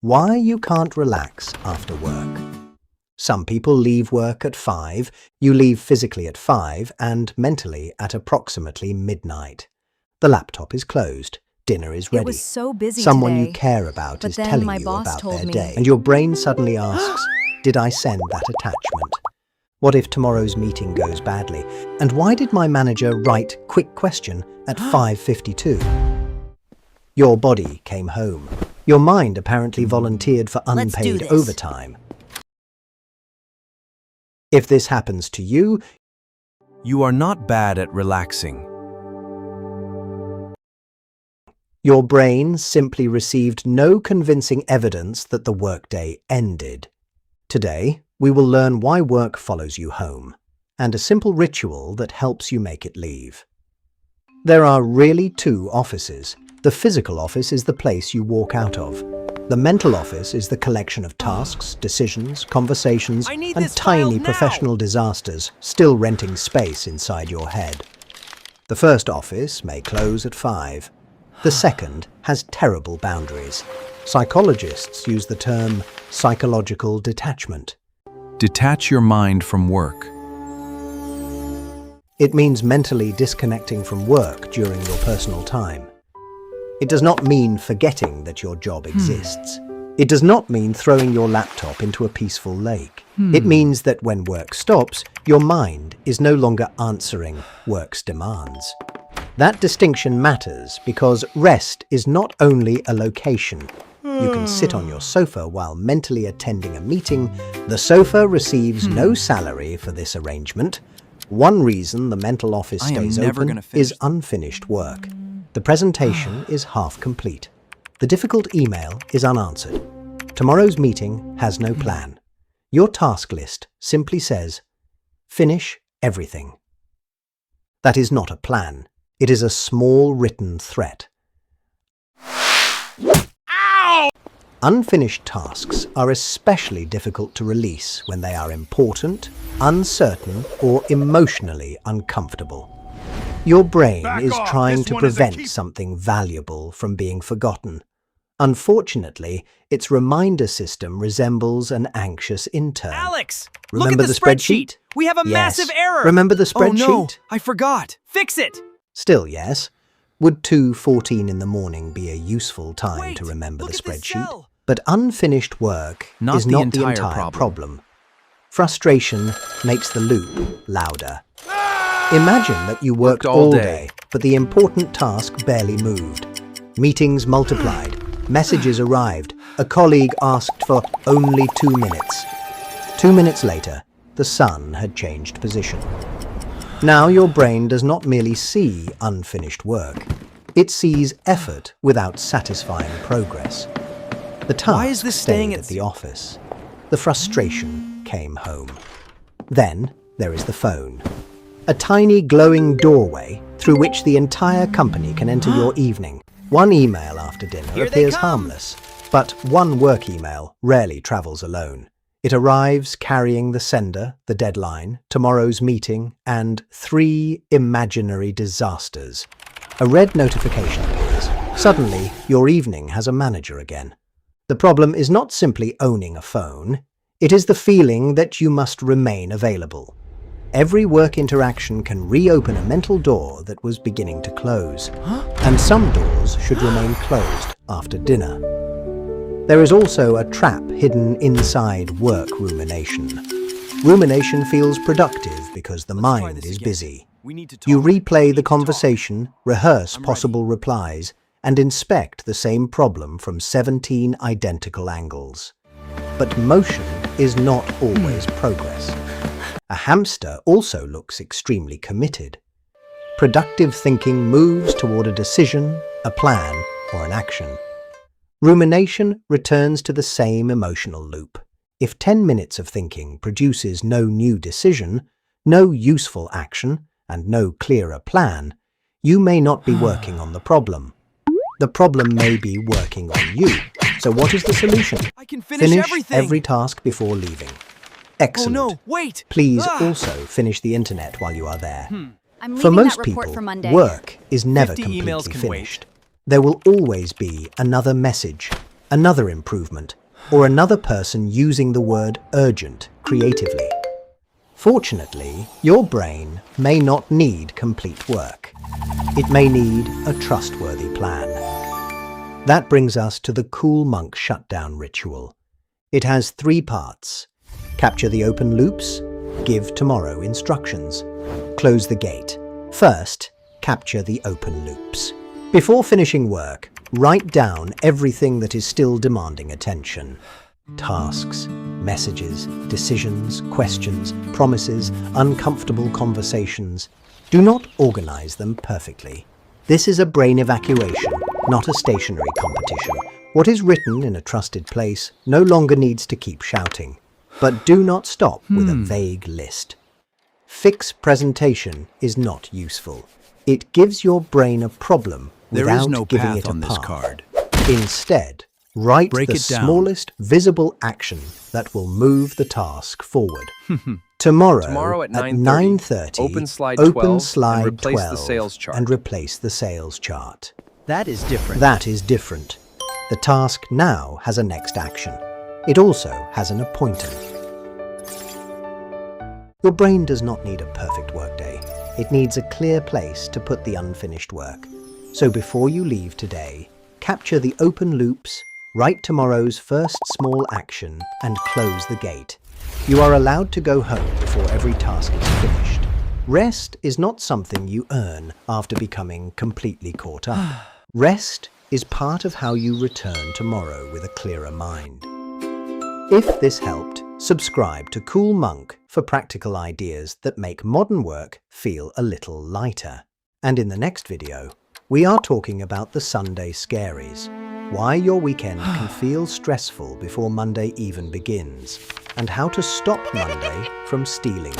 Why you can't relax after work. Some people leave work at 5, you leave physically at 5 and mentally at approximately midnight. The laptop is closed, dinner is ready. It was so busy Someone today, you care about but is then telling my you boss about told their me- day, and your brain suddenly asks, did I send that attachment? What if tomorrow's meeting goes badly? And why did my manager write quick question at 5:52? Your body came home. Your mind apparently volunteered for Let's do unpaid this. overtime. If this happens to you, You are not bad at relaxing. your brain simply received no convincing evidence that the workday ended. Today, we will learn why work follows you home, and a simple ritual that helps you make it leave. There are really two offices. The physical office is the place you walk out of. The mental office is the collection of tasks, decisions, conversations, I need and this file tiny now. professional disasters still renting space inside your head. The first office may close at 5. The second has terrible boundaries. Psychologists use the term psychological detachment. Detach your mind from work. It means mentally disconnecting from work during your personal time. It does not mean forgetting that your job exists. It does not mean throwing your laptop into a peaceful lake. It means that when work stops, your mind is no longer answering work's demands. That distinction matters because rest is not only a location. You can sit on your sofa while mentally attending a meeting. The sofa receives no salary for this arrangement. One reason the mental office I am stays never open gonna finish is unfinished work. The presentation is half complete. The difficult email is unanswered. Tomorrow's meeting has no plan. Your task list simply says, finish everything. That is not a plan. It is a small written threat. Unfinished tasks are especially difficult to release when they are important, uncertain, or emotionally uncomfortable. Your brain is trying to prevent something valuable from being forgotten. Unfortunately, its reminder system resembles an anxious intern. Alex, Remember look at the spreadsheet? We have a Yes. massive error. Remember the Oh no, spreadsheet? I forgot. Fix it. Still, yes. Would 2:14 in the morning be a useful time Wait, to remember look the at this spreadsheet? cell. But unfinished work Not is the not the entire entire problem. problem. Frustration makes the loop louder. Imagine that you worked all day, but the important task barely moved. Meetings multiplied, messages arrived, a colleague asked for only 2 minutes. 2 minutes later, the sun had changed position. Now your brain does not merely see unfinished work. It sees effort without satisfying progress. The Why task is this staying stayed at at the office. The frustration came home. Then there is the phone. A tiny glowing doorway through which the entire company can enter your evening. One email after dinner Here they appears come. harmless, but one work email rarely travels alone. It arrives carrying the sender, the deadline, tomorrow's meeting, and 3 imaginary disasters. A red notification appears. Suddenly, your evening has a manager again. The problem is not simply owning a phone. It is the feeling that you must remain available. Every work interaction can reopen a mental door that was beginning to close. And some doors should remain closed after dinner. There is also a trap hidden inside work rumination. Rumination feels productive because the mind is busy. We need to talk. You We replay need the to talk. conversation, rehearse I'm possible replies, and inspect the same problem from 17 identical angles. But motion is not always progress. A hamster also looks extremely committed. Productive thinking moves toward a decision, a plan, or an action. Rumination returns to the same emotional loop. If 10 minutes of thinking produces no new decision, no useful action, and no clearer plan, you may not be working on the problem. The problem may be working on you. So what is the solution? I can finish everything. every task before leaving. Excellent. Oh no, wait. Please Ah. also finish the internet while you are there. I'm For leaving most that report people, for Monday. work is never 50 emails completely can wait. finished. There will always be another message, another improvement, or another person using the word urgent creatively. Fortunately, your brain may not need complete work. It may need a trustworthy plan. That brings us to the Cool Monk shutdown ritual. It has 3 parts. Capture the open loops, give tomorrow instructions, close the gate. First, capture the open loops. Before finishing work, write down everything that is still demanding attention. Tasks, messages, decisions, questions, promises, uncomfortable conversations. Do not organize them perfectly. This is a brain evacuation, not a stationary competition. What is written in a trusted place no longer needs to keep shouting. But do not stop with a vague list. Fixed presentation is not useful. It gives your brain a problem without giving it a path. Instead, write the smallest visible action that will move the task forward. Tomorrow at 9:30, open slide 12 and replace the sales chart. That is different. That is different. The task now has a next action. It also has an appointer. Your brain does not need a perfect workday. It needs a clear place to put the unfinished work. So before you leave today, capture the open loops, write tomorrow's first small action, and close the gate. You are allowed to go home before every task is finished. Rest is not something you earn after becoming completely caught up. Rest is part of how you return tomorrow with a clearer mind. If this helped, subscribe to Cool Monk for practical ideas that make modern work feel a little lighter. And in the next video, we are talking about the Sunday scaries, why your weekend can feel stressful before Monday even begins, and how to stop Monday from stealing.